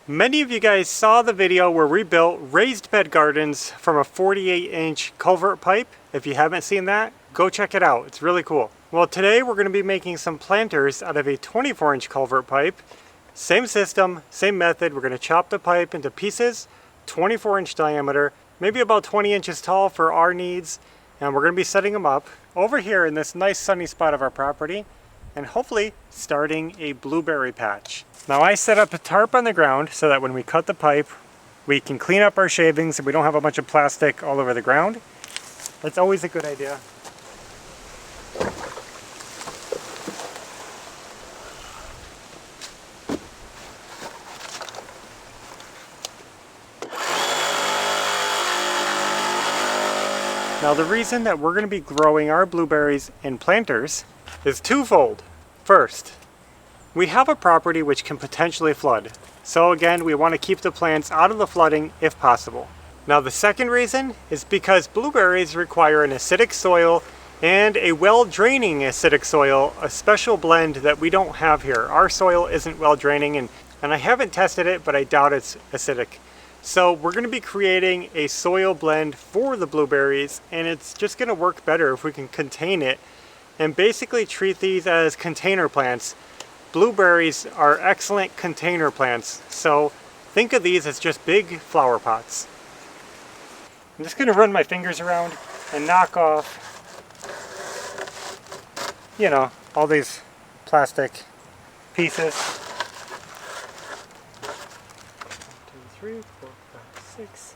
Many of you guys saw the video where we built raised bed gardens from a 48-inch culvert pipe. If you haven't seen that, go check it out. It's really cool. Well, today we're going to be making some planters out of a 24-inch culvert pipe. Same system, same method. We're going to chop the pipe into pieces, 24-inch diameter, maybe about 20 inches tall for our needs. And we're going to be setting them up over here in this nice sunny spot of our property and hopefully starting a blueberry patch. Now I set up a tarp on the ground so that when we cut the pipe, we can clean up our shavings and we don't have a bunch of plastic all over the ground. That's always a good idea. Now the reason that we're going to be growing our blueberries in planters is twofold. First, we have a property which can potentially flood. So again, we want to keep the plants out of the flooding if possible. Now the second reason is because blueberries require an acidic soil and a well-draining acidic soil, a special blend that we don't have here. Our soil isn't well draining and I haven't tested it, but I doubt it's acidic. So we're going to be creating a soil blend for the blueberries, and it's just going to work better if we can contain it and basically treat these as container plants. Blueberries are excellent container plants, so think of these as just big flower pots. I'm just going to run my fingers around and knock off, you know, all these plastic pieces. 1, 2, 3, 4, 5, 6.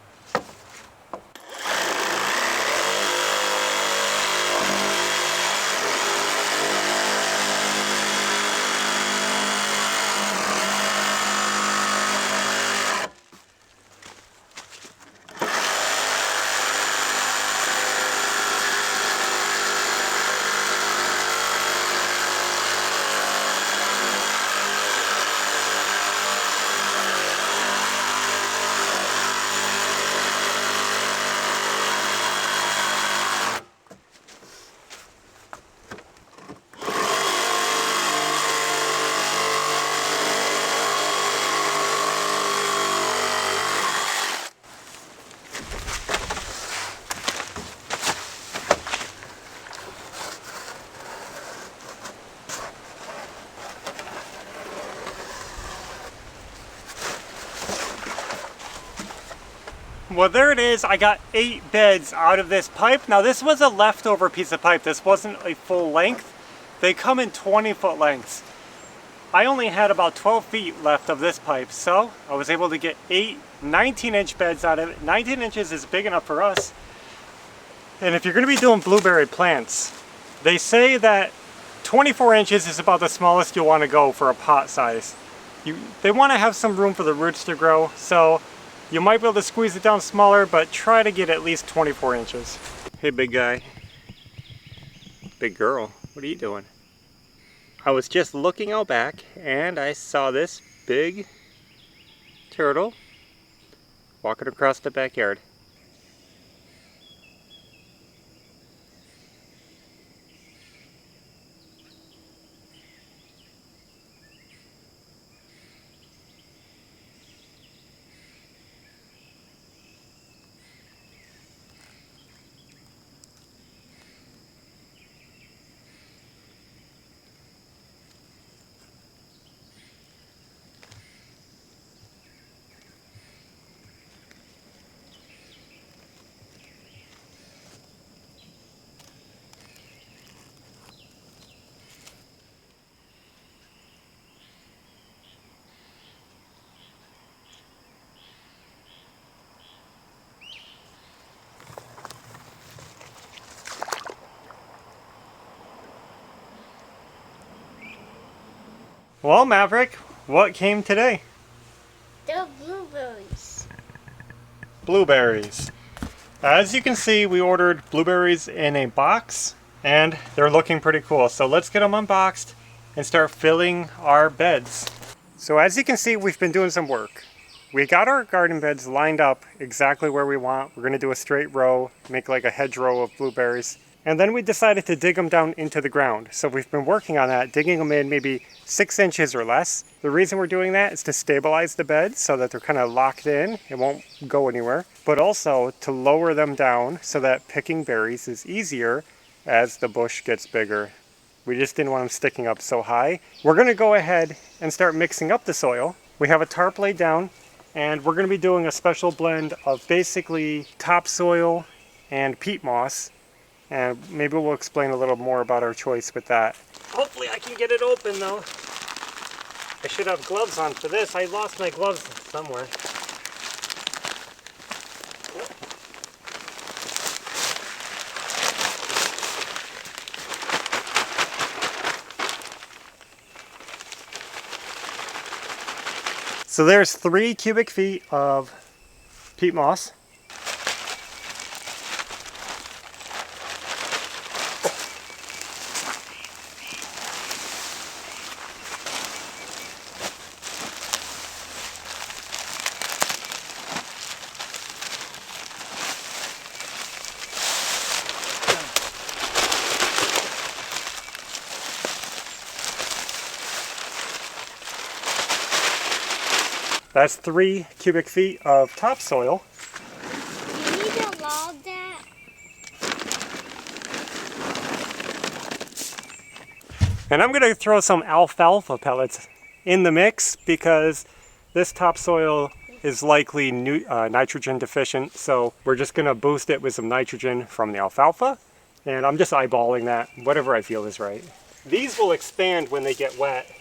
Well, there it is. I got 8 beds out of this pipe. Now this was a leftover piece of pipe. This wasn't a full length. They come in 20-foot lengths. I only had about 12 feet left of this pipe, so I was able to get 8 19-inch beds out of it. 19 inches is big enough for us. And if you're going to be doing blueberry plants, they say that 24 inches is about the smallest you'll want to go for a pot size. They want to have some room for the roots to grow, so you might be able to squeeze it down smaller, but try to get at least 24 inches. Hey big guy. Big girl, what are you doing? I was just looking out back and I saw this big turtle walking across the backyard. Well, Maverick, what came today? The blueberries. Blueberries. As you can see, we ordered blueberries in a box and they're looking pretty cool. So let's get them unboxed and start filling our beds. So as you can see, we've been doing some work. We got our garden beds lined up exactly where we want. We're going to do a straight row, make like a hedgerow of blueberries. And then we decided to dig them down into the ground. So we've been working on that, digging them in maybe 6 inches or less. The reason we're doing that is to stabilize the bed so that they're kind of locked in. It won't go anywhere. But also to lower them down so that picking berries is easier as the bush gets bigger. We just didn't want them sticking up so high. We're going to go ahead and start mixing up the soil. We have a tarp laid down, and we're going to be doing a special blend of basically topsoil and peat moss. And maybe we'll explain a little more about our choice with that. Hopefully I can get it open though. I should have gloves on for this. I lost my gloves somewhere. So there's 3 cubic feet of peat moss. That's 3 cubic feet of topsoil. You need to log that. And I'm going to throw some alfalfa pellets in the mix because this topsoil is likely nitrogen deficient. So we're just going to boost it with some nitrogen from the alfalfa. And I'm just eyeballing that, whatever I feel is right. These will expand when they get wet.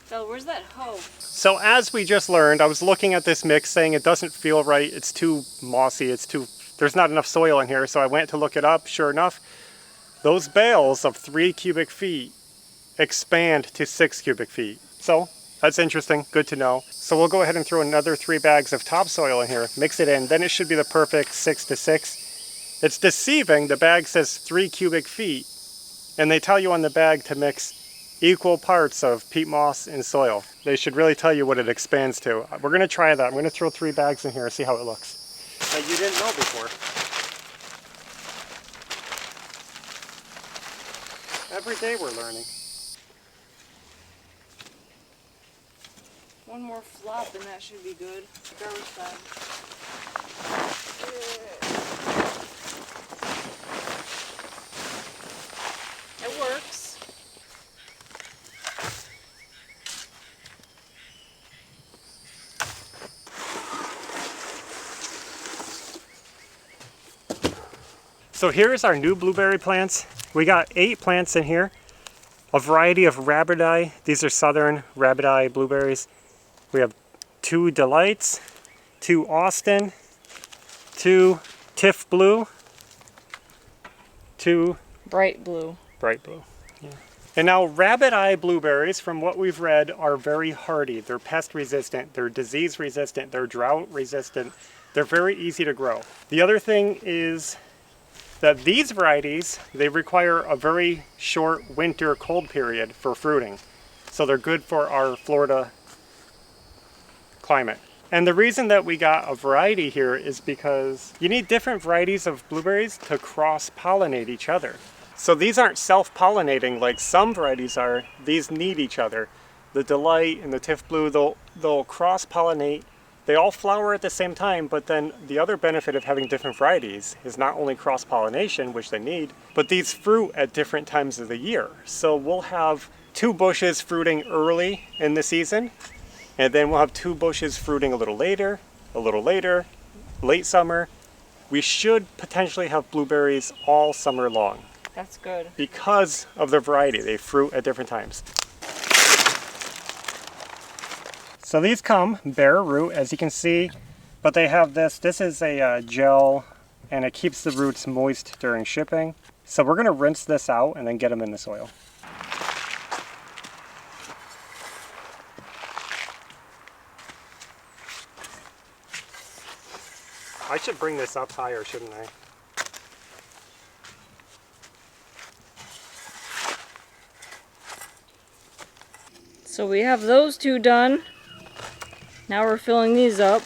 Phil, where's that hoe? So as we just learned, I was looking at this mix saying it doesn't feel right, it's too mossy, there's not enough soil in here, so I went to look it up. Sure enough, those bales of 3 cubic feet expand to 6 cubic feet. So that's interesting, good to know. So we'll go ahead and throw another 3 bags of topsoil in here, mix it in, then it should be the perfect 6 to 6. It's deceiving, the bag says 3 cubic feet, and they tell you on the bag to mix equal parts of peat moss and soil. They should really tell you what it expands to. We're going to try that. I'm going to throw 3 bags in here and see how it looks. That you didn't know before. Every day we're learning. One more flop and that should be good. Garbage bag. It works. So here's our new blueberry plants. We got 8 plants in here. A variety of rabbit-eye. These are southern rabbit-eye blueberries. We have 2 Delights, 2 Austin, 2 Tiff Blue, 2 Bright blue. Bright Blue. Yeah. And now rabbit-eye blueberries, from what we've read, are very hardy. They're pest resistant, they're disease resistant, they're drought resistant. They're very easy to grow. The other thing is that these varieties, they require a very short winter cold period for fruiting. So they're good for our Florida climate. And the reason that we got a variety here is because you need different varieties of blueberries to cross-pollinate each other. So these aren't self-pollinating like some varieties are. These need each other. The Delight and the Tiff Blue, they'll cross-pollinate. They all flower at the same time, but then the other benefit of having different varieties is not only cross-pollination, which they need, but these fruit at different times of the year. So we'll have 2 bushes fruiting early in the season, and then we'll have 2 bushes fruiting a little later, late summer. We should potentially have blueberries all summer long. That's good. Because of their variety, they fruit at different times. So these come bare root, as you can see, but they have this is a gel, and it keeps the roots moist during shipping. So we're going to rinse this out and then get them in the soil. I should bring this up higher, shouldn't I? So we have those 2 done. Now we're filling these up.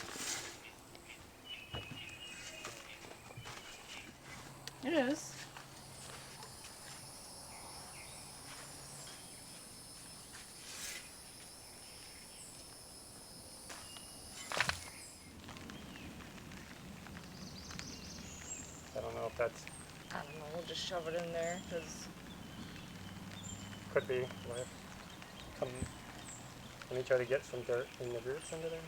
That's I don't know, we'll just shove it in there because could be. Come. Let me try to get some dirt in the roots under there.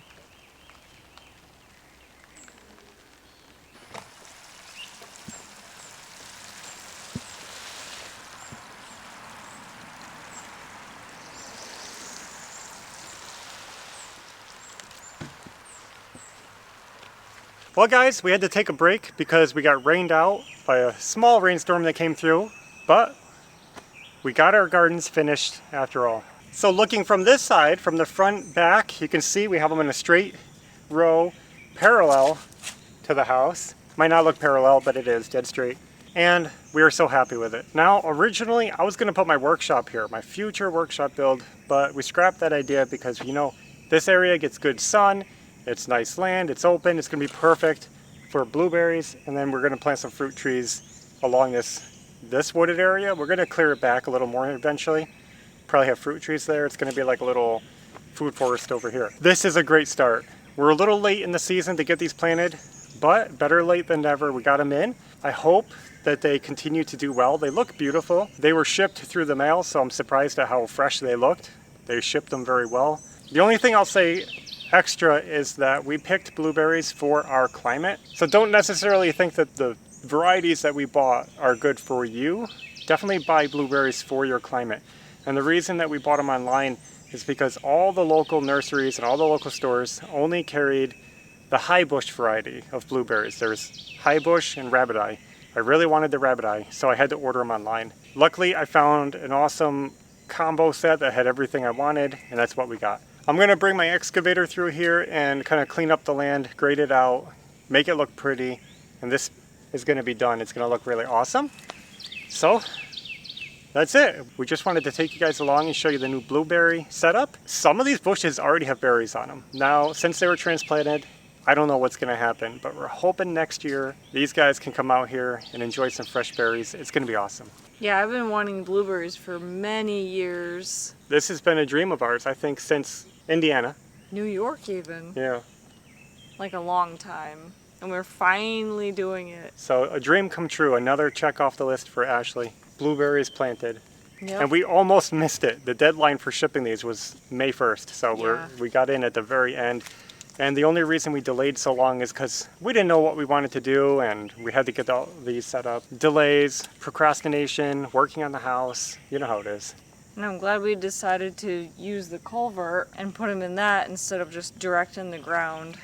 Well guys, we had to take a break because we got rained out by a small rainstorm that came through, but we got our gardens finished after all. So looking from this side, from the front back, you can see we have them in a straight row parallel to the house. Might not look parallel, but it is dead straight. And we are so happy with it. Now, originally I was gonna put my workshop here, my future workshop build, but we scrapped that idea because, you know, this area gets good sun, it's nice land, it's open, it's gonna be perfect for blueberries, and then we're gonna plant some fruit trees along this wooded area. We're gonna clear it back a little more eventually. Probably have fruit trees there. It's gonna be like a little food forest over here. This is a great start. We're a little late in the season to get these planted, but better late than never. We got them in. I hope that they continue to do well. They look beautiful. They were shipped through the mail, so I'm surprised at how fresh they looked. They shipped them very well. The only thing I'll say extra is that we picked blueberries for our climate. So don't necessarily think that the varieties that we bought are good for you. Definitely buy blueberries for your climate. And the reason that we bought them online is because all the local nurseries and all the local stores only carried the high bush variety of blueberries. There's high bush and rabbit eye. I really wanted the rabbit eye, so I had to order them online. Luckily, I found an awesome combo set that had everything I wanted, and that's what we got. I'm gonna bring my excavator through here and kind of clean up the land, grade it out, make it look pretty, and this is gonna be done. It's gonna look really awesome. So, that's it. We just wanted to take you guys along and show you the new blueberry setup. Some of these bushes already have berries on them. Now, since they were transplanted, I don't know what's gonna happen, but we're hoping next year these guys can come out here and enjoy some fresh berries. It's gonna be awesome. yeah, I've been wanting blueberries for many years. This has been a dream of ours, I think, since Indiana. New York even, Yeah. like a long time. And we're finally doing it. So a dream come true, another check off the list for Ashley. Blueberries planted. Yep. And we almost missed it. The deadline for shipping these was May 1st, so Yeah. we got in at the very end. And the only reason we delayed so long is because we didn't know what we wanted to do, and we had to get all these set up. Delays, procrastination, working on the house, you know how it is. And I'm glad we decided to use the culvert and put them in that instead of just direct in the ground.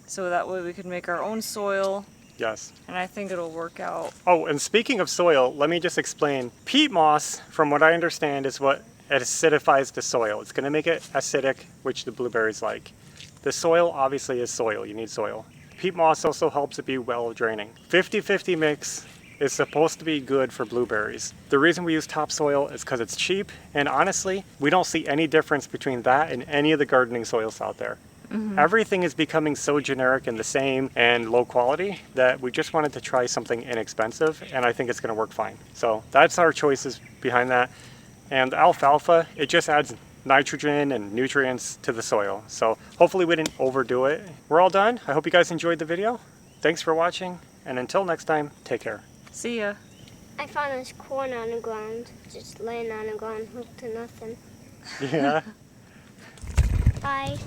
So that way we could make our own soil, Yes. and I think it'll work out. Oh, and speaking of soil, let me just explain. Peat moss, from what I understand, is what acidifies the soil. It's going to make it acidic, which the blueberries like. The soil obviously is soil. You need soil. Peat moss also helps it be well draining. 50-50 mix is supposed to be good for blueberries. The reason we use topsoil is because it's cheap, and honestly, we don't see any difference between that and any of the gardening soils out there. Everything is becoming so generic and the same and low quality that we just wanted to try something inexpensive, and I think it's going to work fine. So that's our choices behind that. And alfalfa, it just adds nitrogen and nutrients to the soil. So hopefully we didn't overdo it. We're all done. I hope you guys enjoyed the video. Thanks for watching, and until next time, take care. See ya. I found this corn on the ground, just laying on the ground, hooked to nothing. Yeah. Bye.